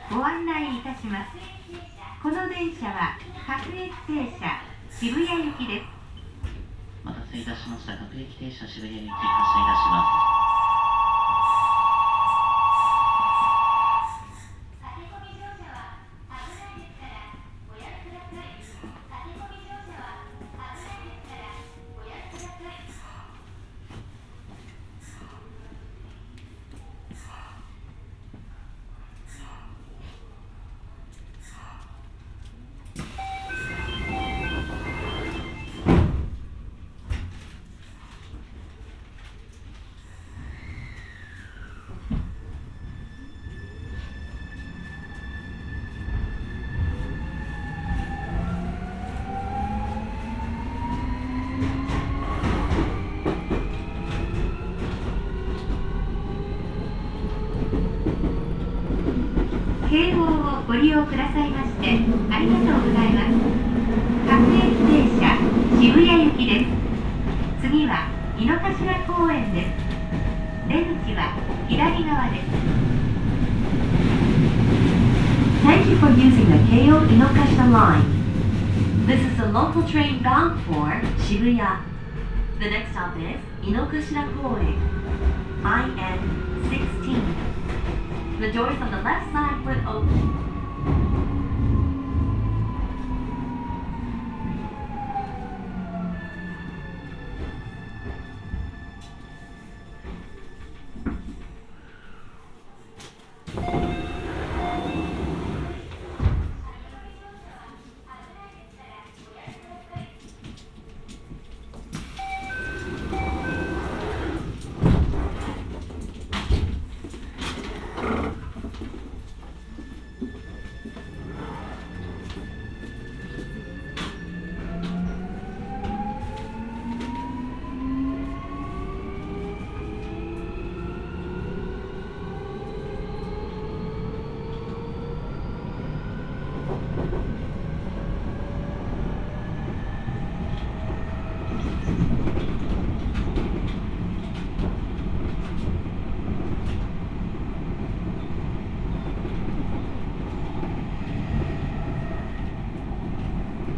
ご案内いたします。この電車は各駅停車渋谷行きです。お待たせいたしました。各駅停車渋谷行き発車いたします。京王をご利用くださいましてありがとうございます。各駅停車渋谷行きです。次は井の頭公園です。出口は左側です。 Thank you for using the Keio Inokashita line. This is a local train bound for Shibuya. The next stop is Inokashira Koen, IN16. The doors on the left side will open.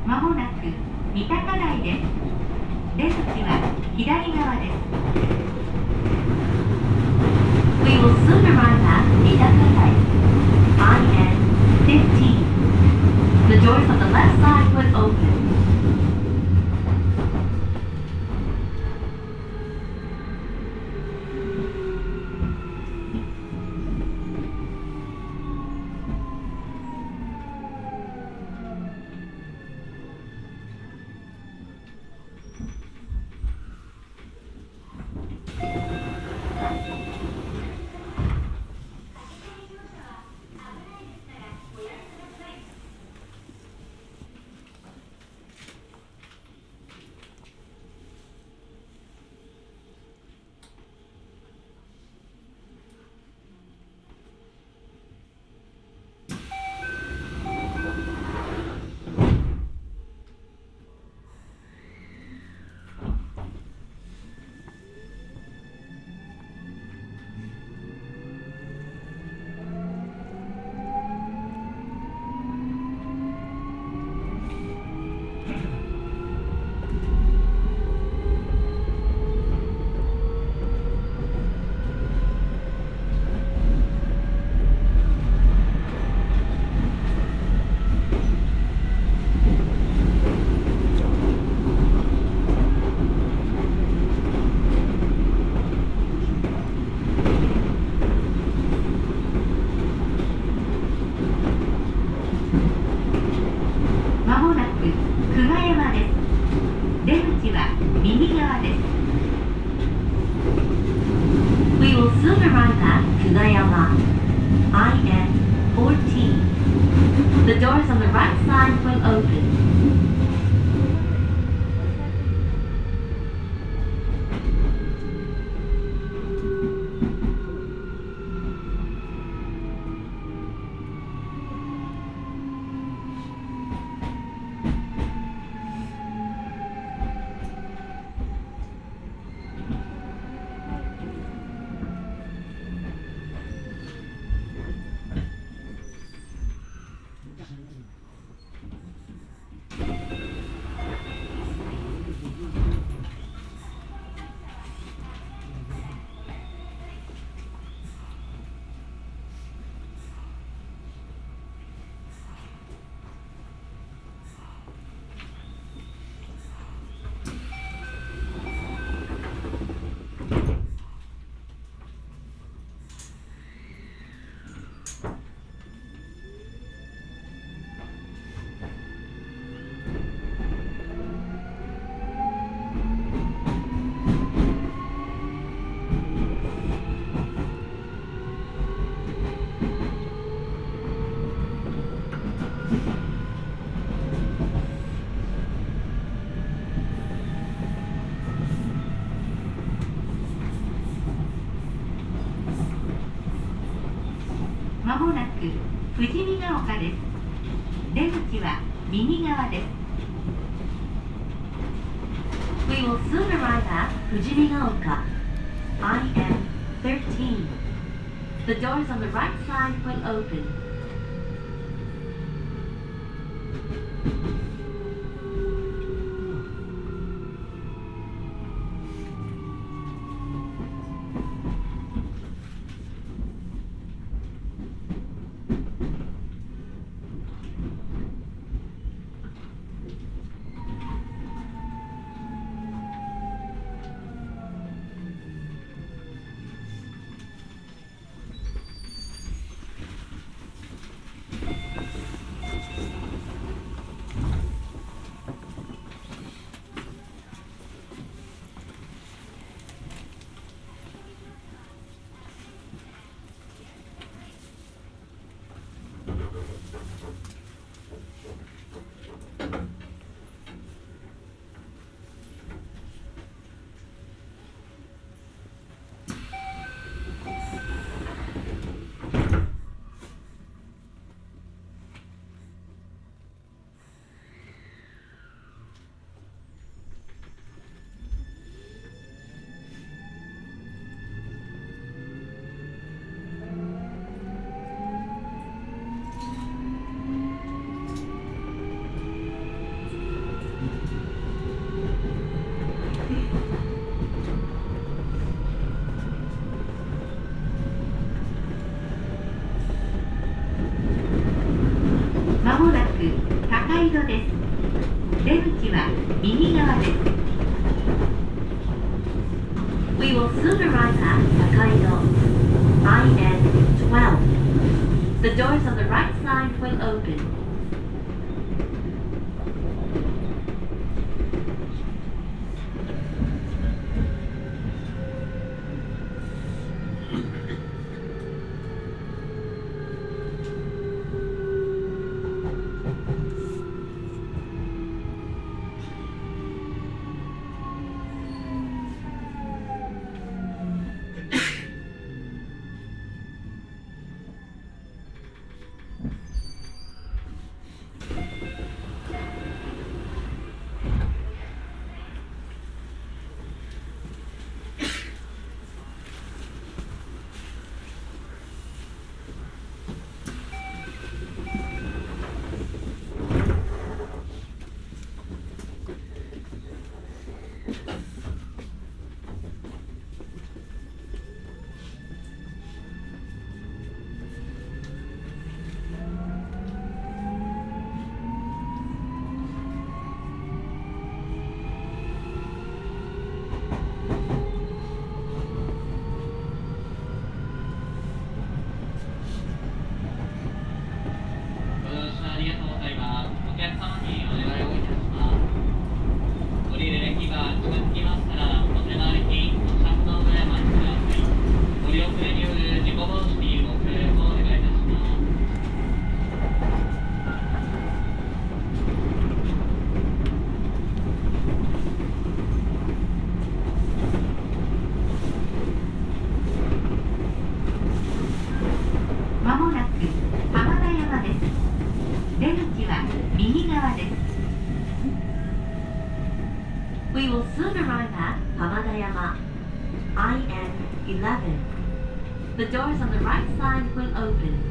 まもなく三鷹台です。出口は左側です。 We will soon arrive at Mitaka-dai, IN15. The doors on the left side will open. We will soon arrive at Kugayama, IN14. The doors on the right side will open. まもなく富士見ヶ丘です。出口は右側です。We will soon arrive at Fujimigaoka. IN13. The doors on the right side will open. まもなく高井戸です。出口は右側です。We will soon arrive at Takaido. IN12. The doors on the right side will open. ご乗車ありがとうございます。お客様にお願いをいたします。降りる駅が近づきましたら、お手前にお車の上へお待ちください。ご利用遅れによる事故防止にご協力をお願いいたします。まもなく浜田山です。出口は右側です。We will soon arrive at Hamadayama. IN11. The doors on the right side will open.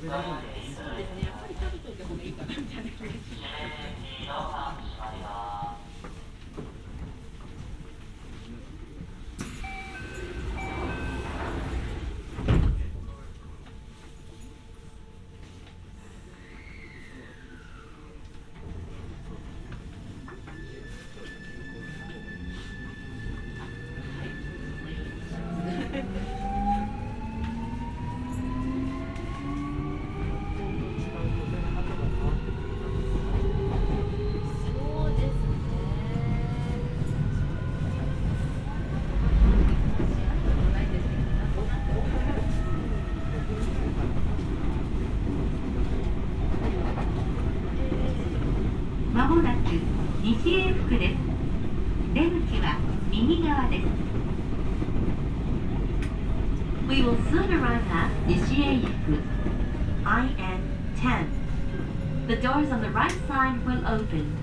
ご We will soon arrive at Nishieyaku. IN10. The doors on the right side will open.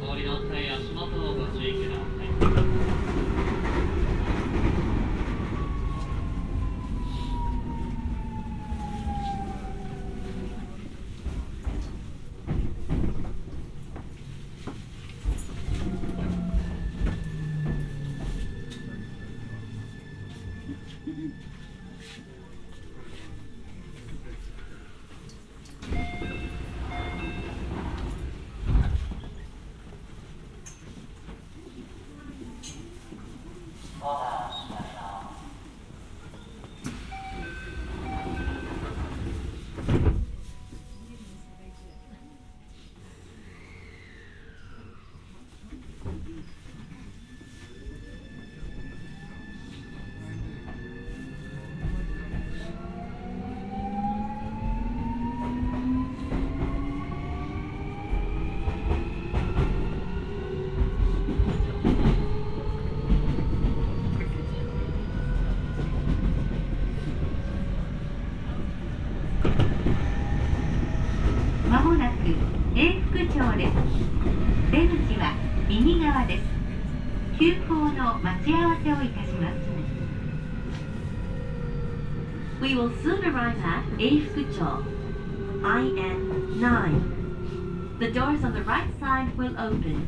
お降りの際足元をご注意ください。まもなく永福町です。出口は右側です。急行の待ち合わせをいたします。We will soon arrive at Eifukucho. IN9. The doors on the right side will open.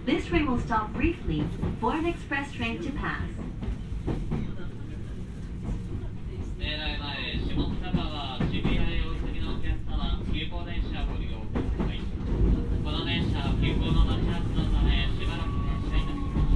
This train will stop briefly for an express train to pass. 例内前、下北沢渋谷へお急ぎのお客様、急行電車ご利用ください。この電車、急行の待ち合わせのため、しばらく停車いたします。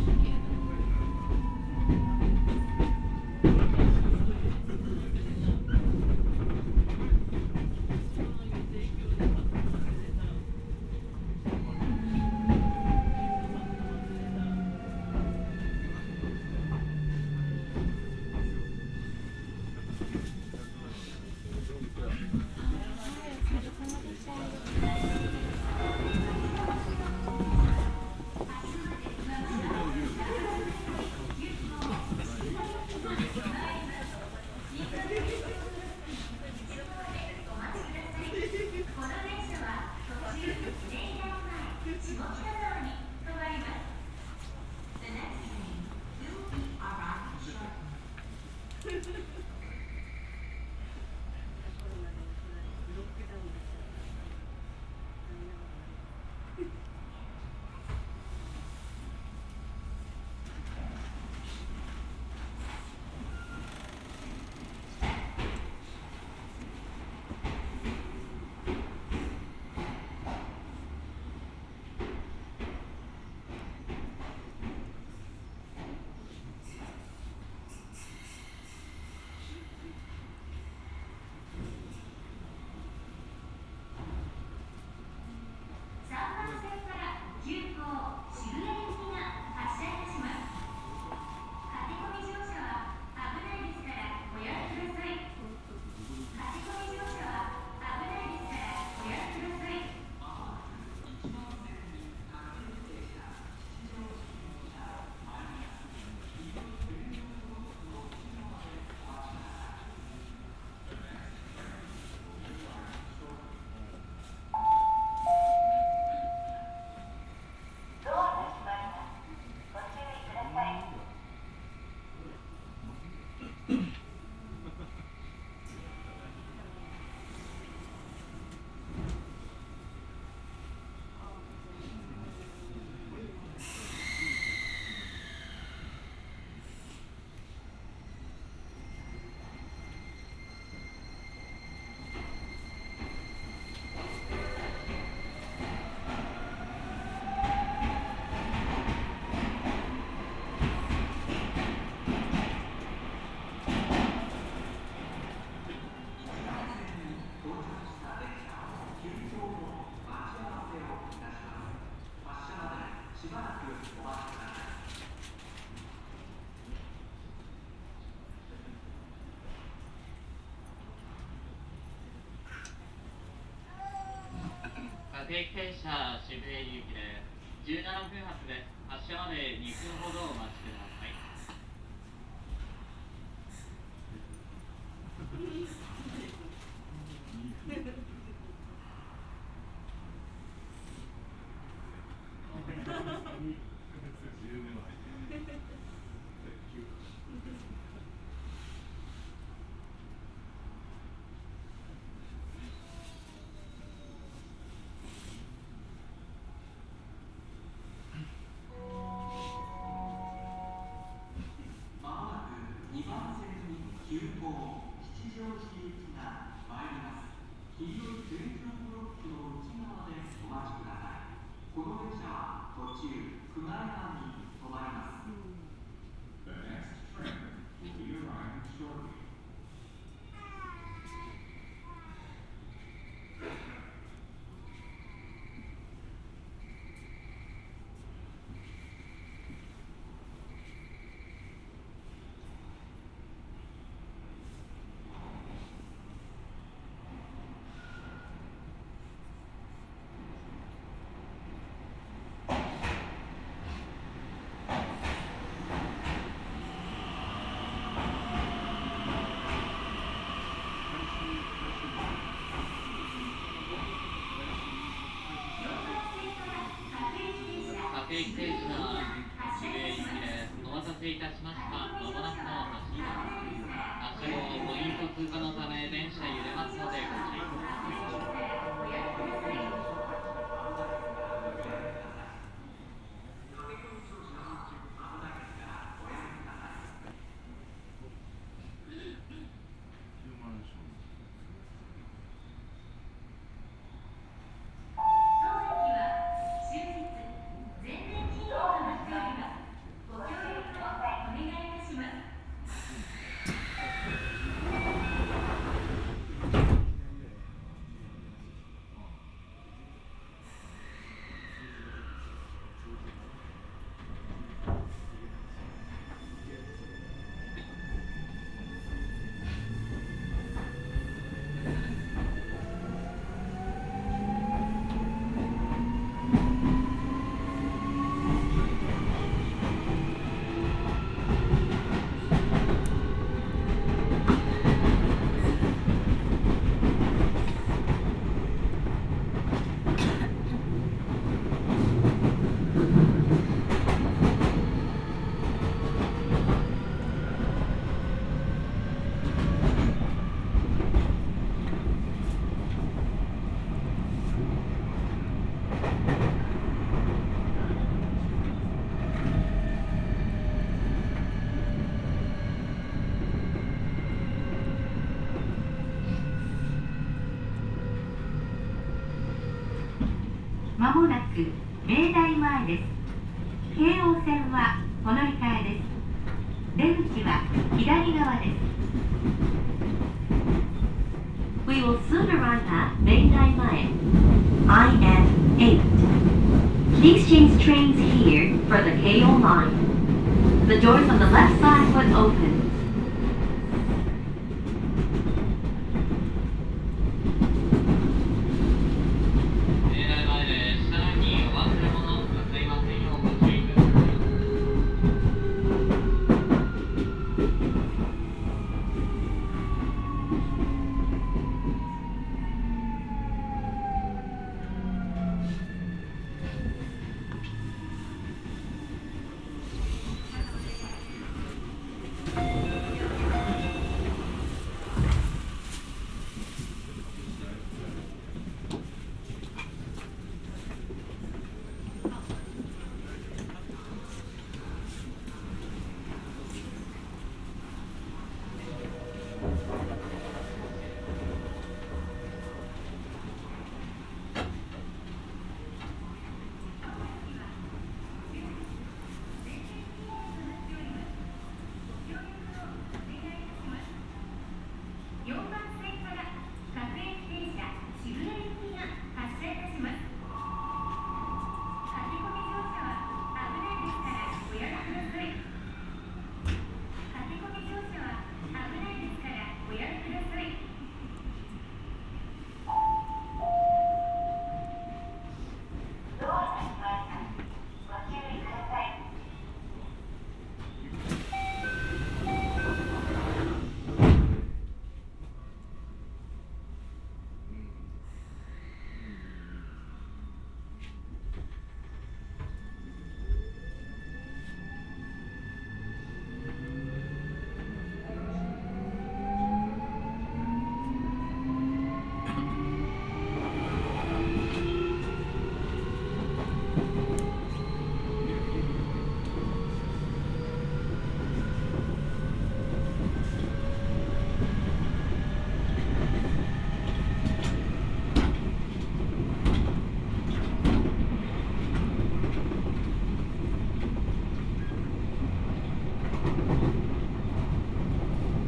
各駅停車渋谷行きで17分発です。発車まで2分ほどお待ちください。せいたしました。まもなくの発車です。発車後、ポイント通過のため電車揺れますのでご注意くださまもなく明大前です。京王線はお乗り換えです。出口は左側です。We will soon arrive at Meidai Mae, IN8. Please change trains here for the Keio line. The doors on the left side will open. 明大前で車内にお忘れ物をなさいませんようご注意ください。4番線から各駅停車渋谷行きが発車いたします。駆け込み乗車は危ないですからおやめください。駆け込み乗車は危ないですからおやめください。ドアが閉まります。ご注意ください。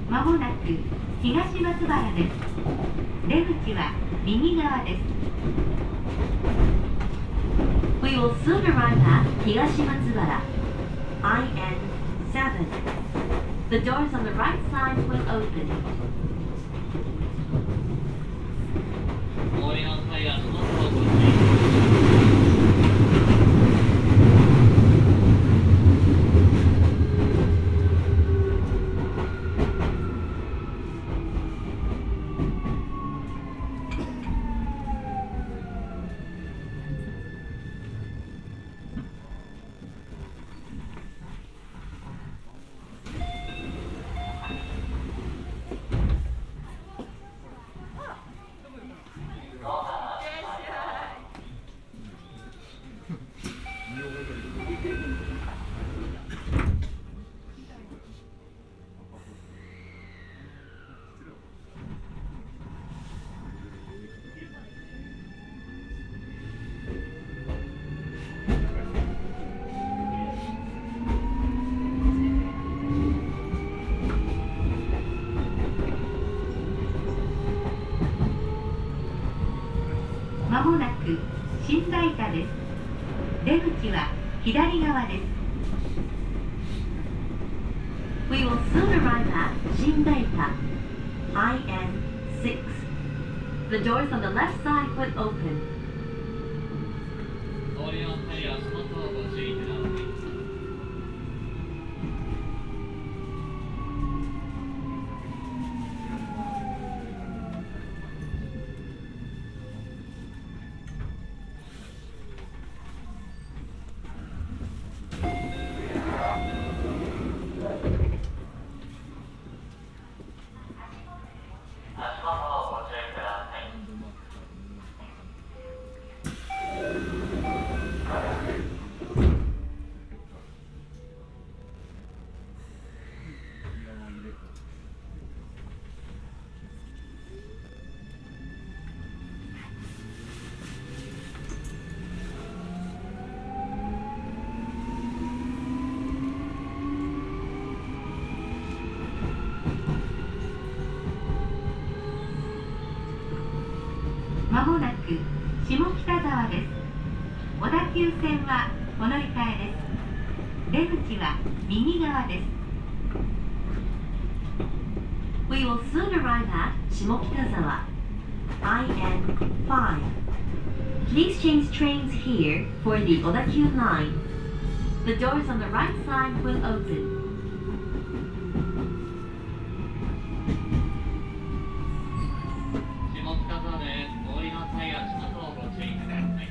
まもなく東松原です。出口は右側です。We will soon arrive at Higashimatsubara, IN7. The doors on the right side will open. お降りの際はその都度ご注意ください。く新大田です。出口は左側です。We will soon arrive at Shindaita, IN6. The doors on the left side will open. 通りの際は足元をご注意ください。まもなく下北沢です。小田急線はお乗り換えです。出口は右側です。We will soon arrive at Shimokitazawa, IN5. Please change trains here for the Odakyu line. The doors on the right side will open. 下北沢です。通りの際は足元をご注意ください。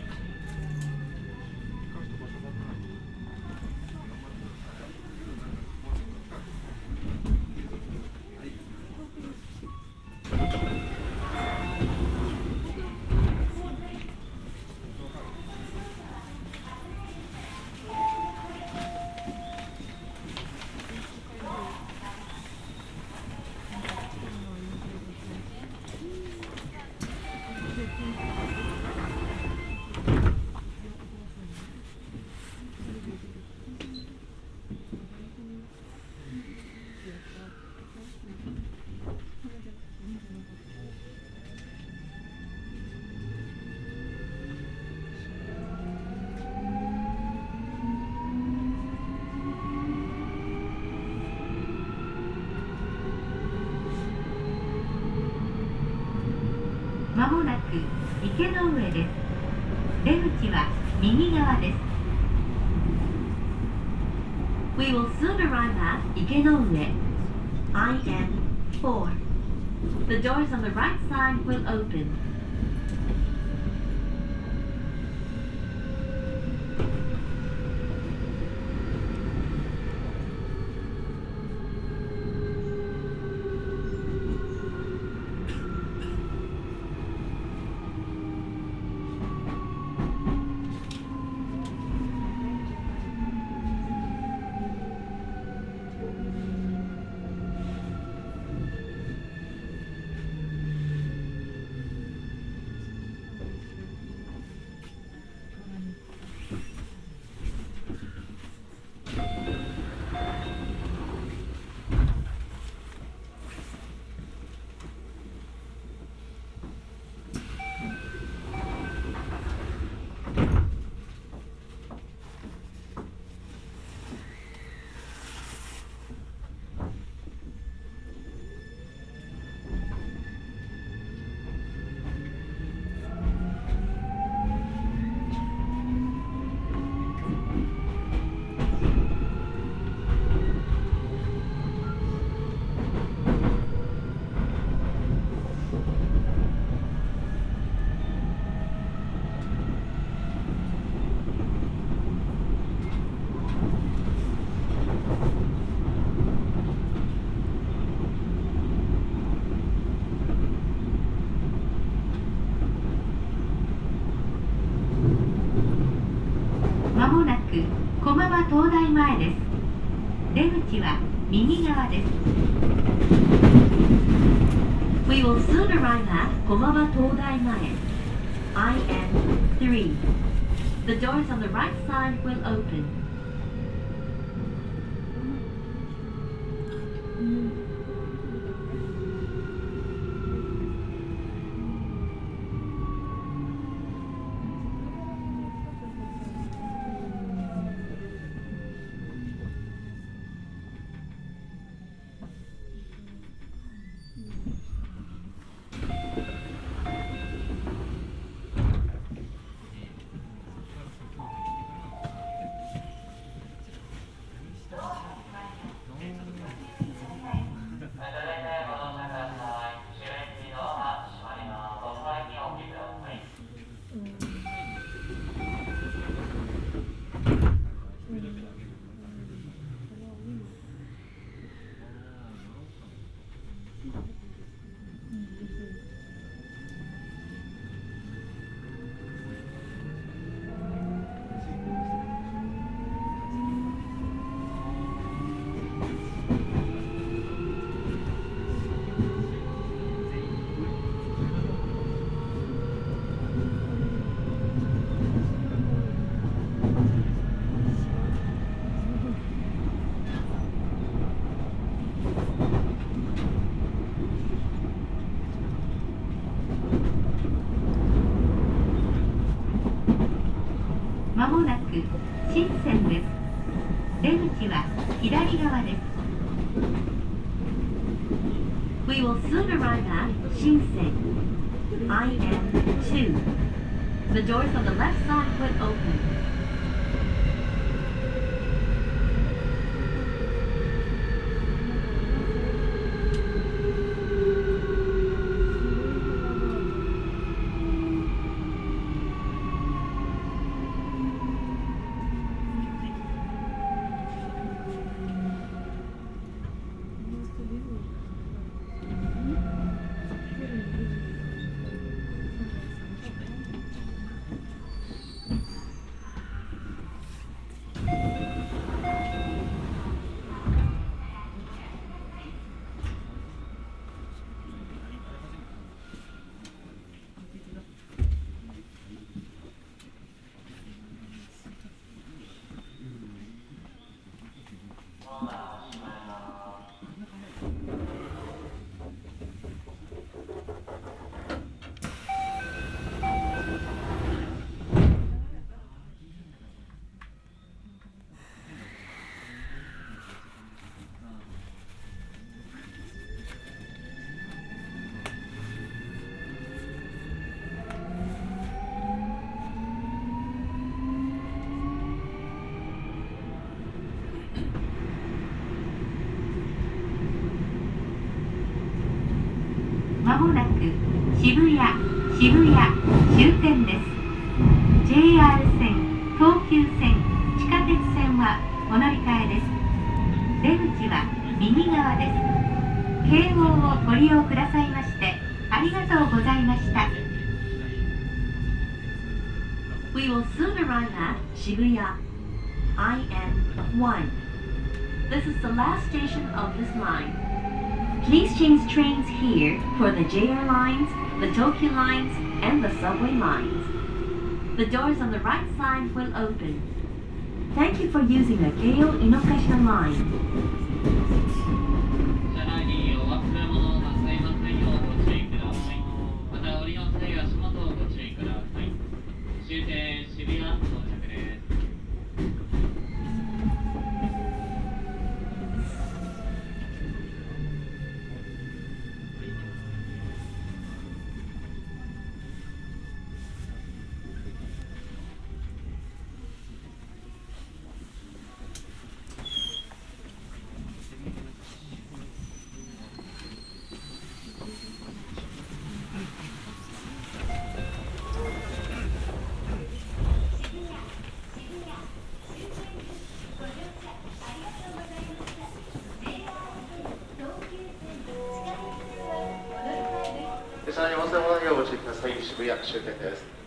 まもなく池の上です。出口は右側です。We will soon arrive at Ikenoue, IN4. The doors on the right side will open. まもなく駒場東大前です。出口は右側です。We will soon arrive at Komaba Todai Mae, IN3. The doors on the right side will open. ま左側です。 We will soon arrive at Shinsen. IM2. The doors on the left side will open.まもなく渋谷終点です。 JR 線、東急線、地下鉄線はお乗り換えです。出口は右側です。京王をご利用くださいましてありがとうございました。 We will soon arrive at Shibuya. IM1. This is the last station of this line. Please change trains here for the JR lines, the Tokyo lines, and the subway lines. The doors on the right side will open. Thank you for using the Keio Inokashira line. 車内にお忘れ物をなさいませんようご注意ください。また降りの際は足元をご注意ください。終点渋谷到着です。列車にお忘れ物にはご注意ください。渋谷終点です。